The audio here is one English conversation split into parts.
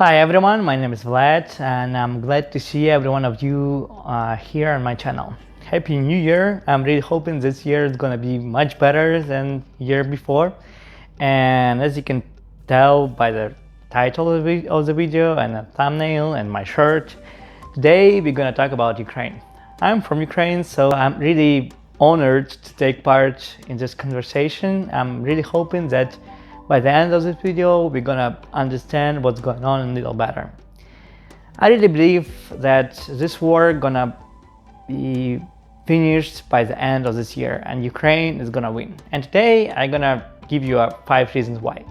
Hi everyone, my name is Vlad and I'm glad to see every one of you here on my channel. Happy New Year! I'm really hoping this year is gonna be much better than year before. And as you can tell by the title of the video and the thumbnail and my shirt, today we're gonna talk about Ukraine. I'm from Ukraine, so I'm really honored to take part in this conversation. I'm really hoping that by the end of this video, we're gonna understand what's going on a little better. I really believe that this war gonna be finished by the end of this year and Ukraine is gonna win. And today I'm gonna give you 5 reasons why.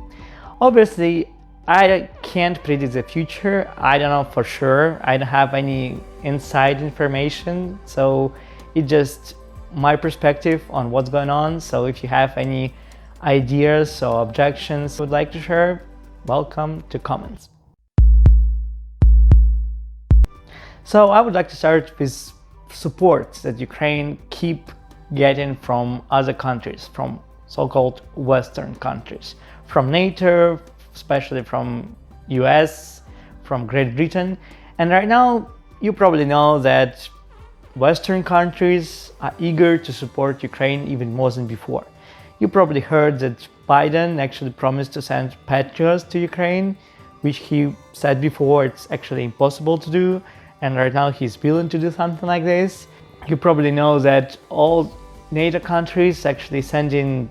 Obviously, I can't predict the future. I don't know for sure. I don't have any inside information. So it's just my perspective on what's going on. So if you have any ideas or objections you would like to share, welcome to comments. So I would like to start with support that Ukraine keep getting from other countries, from so-called Western countries, from NATO, especially from US, from Great Britain. And right now you probably know that Western countries are eager to support Ukraine even more than before. You probably heard that Biden actually promised to send Patriots to Ukraine, which he said before it's actually impossible to do, and right now he's willing to do something like this. You probably know that all NATO countries actually sending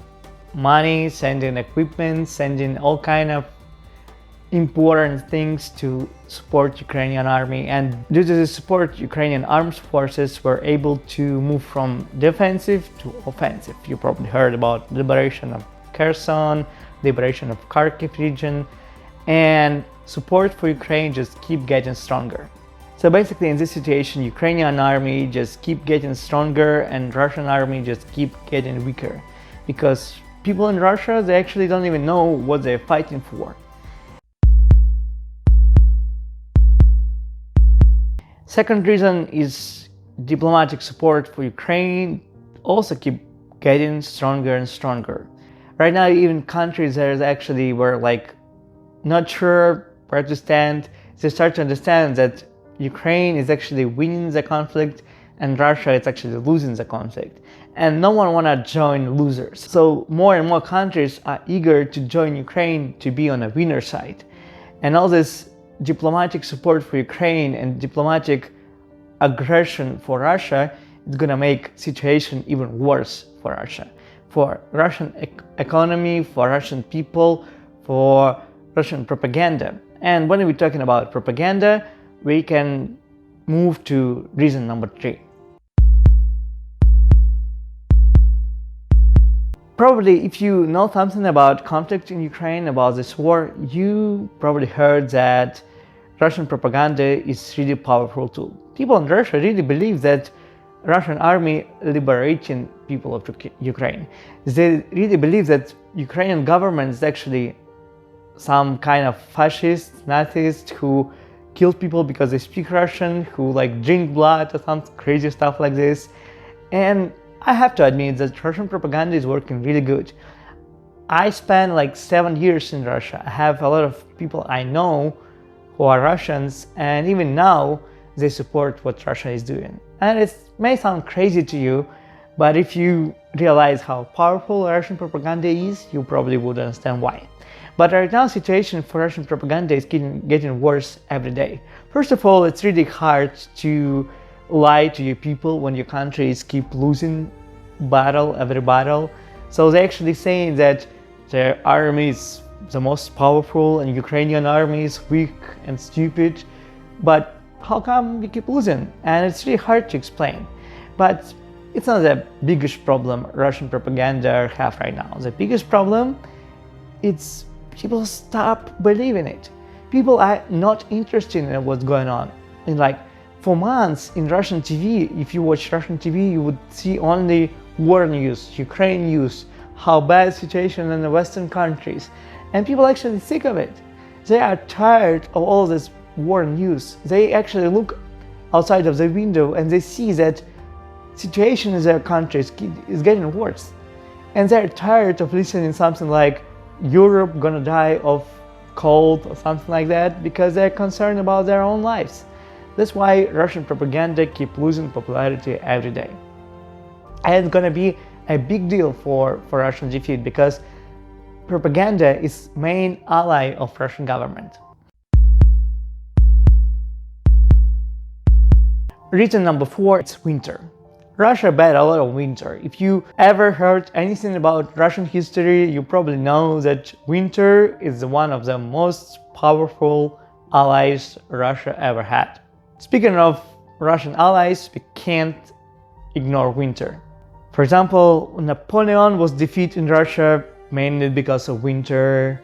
money, sending equipment, sending all kind of important things to support Ukrainian army, and due to the support, Ukrainian armed forces were able to move from defensive to offensive. You probably heard about liberation of Kherson, liberation of Kharkiv region, and support for Ukraine just keep getting stronger. So basically in this situation, Ukrainian army just keep getting stronger and Russian army just keep getting weaker, because people in Russia, they actually don't even know what they're fighting for. Second reason is diplomatic support for Ukraine also keep getting stronger and stronger. Right now, even countries that actually were like not sure where to stand, they start to understand that Ukraine is actually winning the conflict and Russia is actually losing the conflict. And no one wanna join losers. So more and more countries are eager to join Ukraine to be on a winner side. And all this diplomatic support for Ukraine and diplomatic aggression for Russia is gonna make situation even worse for Russia, for Russian economy, for Russian people, for Russian propaganda. And when we're talking about propaganda, we can move to reason number 3. Probably if you know something about conflict in Ukraine, about this war, you probably heard that Russian propaganda is really powerful tool. People in Russia really believe that Russian army liberating people of Ukraine. They really believe that Ukrainian government is actually some kind of fascist, Nazis who kill people because they speak Russian, who like drink blood or some crazy stuff like this. And I have to admit that Russian propaganda is working really good. I spent like 7 years in Russia. I have a lot of people I know who are Russians, and even now they support what Russia is doing. And it may sound crazy to you, but if you realize how powerful Russian propaganda is, you probably would understand why. But right now, situation for Russian propaganda is getting worse every day. First of all, it's really hard to lie to your people when your countries keep losing every battle. So they're actually saying that their army is the most powerful and Ukrainian army is weak and stupid. But how come we keep losing? And it's really hard to explain. But it's not the biggest problem Russian propaganda have right now. The biggest problem, it's people stop believing it. People are not interested in what's going on. And like for months in Russian TV, if you watch Russian TV, you would see only war news, Ukraine news, how bad situation in the Western countries. And people are actually sick of it. They are tired of all this war news. They actually look outside of the window and they see that situation in their countries is getting worse. And they're tired of listening something like Europe gonna die of cold or something like that because they're concerned about their own lives. That's why Russian propaganda keep losing popularity every day. And it's gonna be a big deal for Russian defeat because propaganda is main ally of Russian government. Reason number 4, it's winter. Russia bet a lot of winter. If you ever heard anything about Russian history, you probably know that winter is one of the most powerful allies Russia ever had. Speaking of Russian allies, we can't ignore winter. For example, Napoleon was defeated in Russia mainly because of winter.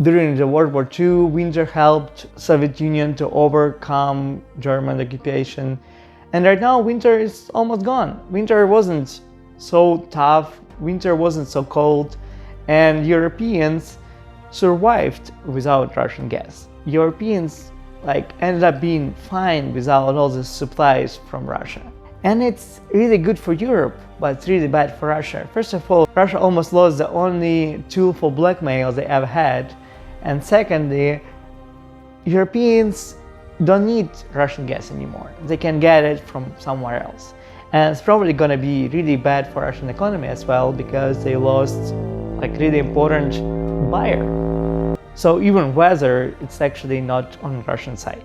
During the World War II, winter helped Soviet Union to overcome German occupation. And right now, winter is almost gone. Winter wasn't so tough, winter wasn't so cold, and Europeans survived without Russian gas. Europeans ended up being fine without all the supplies from Russia. And it's really good for Europe, but it's really bad for Russia. First of all, Russia almost lost the only tool for blackmail they ever had. And secondly, Europeans don't need Russian gas anymore. They can get it from somewhere else. And it's probably going to be really bad for Russian economy as well because they lost really important buyer. So even weather, it's actually not on Russian side.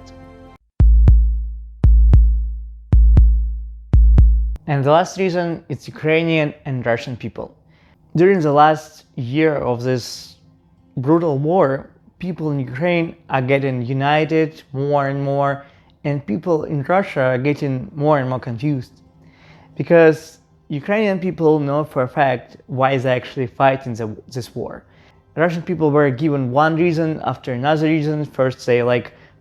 And the last reason, it's Ukrainian and Russian people. During the last year of this brutal war, people in Ukraine are getting united more and more, and people in Russia are getting more and more confused. Because Ukrainian people know for a fact why they're actually fighting this war. Russian people were given one reason after another reason. First they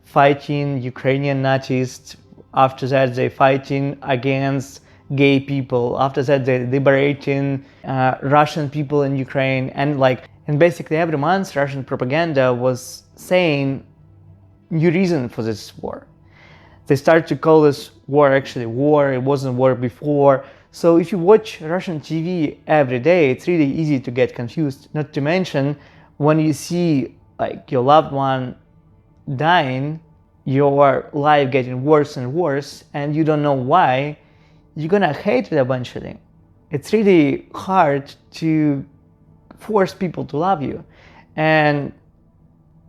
fighting Ukrainian Nazis, after that they fighting against gay people, after that they liberating Russian people in Ukraine, and basically every month Russian propaganda was saying new reason for this war. They started to call this war actually war, it wasn't war before. So if you watch Russian TV every day, it's really easy to get confused. Not to mention, when you see your loved one dying, your life getting worse and worse, and you don't know why, you're gonna hate it eventually. It's really hard to force people to love you. And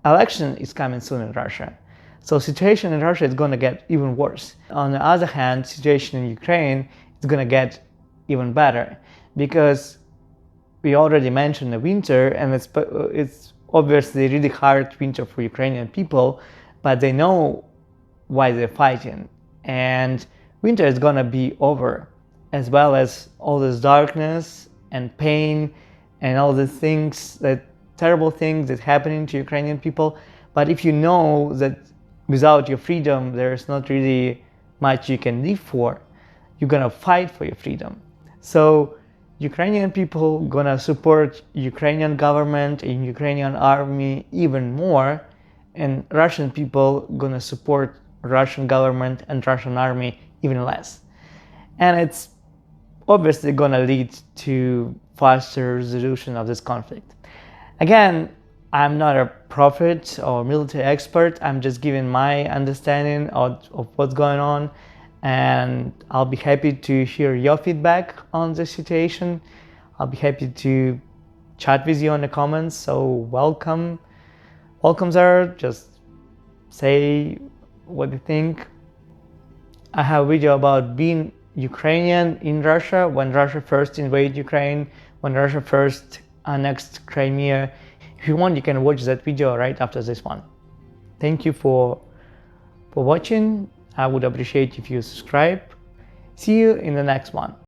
election is coming soon in Russia. So situation in Russia is gonna get even worse. On the other hand, situation in Ukraine is gonna get even better because we already mentioned the winter, and it's obviously really hard winter for Ukrainian people, but they know why they're fighting. And winter is gonna be over, as well as all this darkness and pain and all the things, terrible things that happening to Ukrainian people. But if you know that without your freedom, there's not really much you can live for, you're gonna fight for your freedom. So Ukrainian people gonna support Ukrainian government and Ukrainian army even more, and Russian people gonna support Russian government and Russian army even less. And it's obviously gonna lead to faster resolution of this conflict. Again, I'm not a prophet or military expert. I'm just giving my understanding of what's going on, and I'll be happy to hear your feedback on the situation. I'll be happy to chat with you in the comments. So welcome there. Just say what you think. I have a video about being Ukrainian in Russia when Russia first invaded Ukraine, when Russia first annexed Crimea. If you want, you can watch that video right after this one. Thank you for watching. I would appreciate if you subscribe. See you in the next one.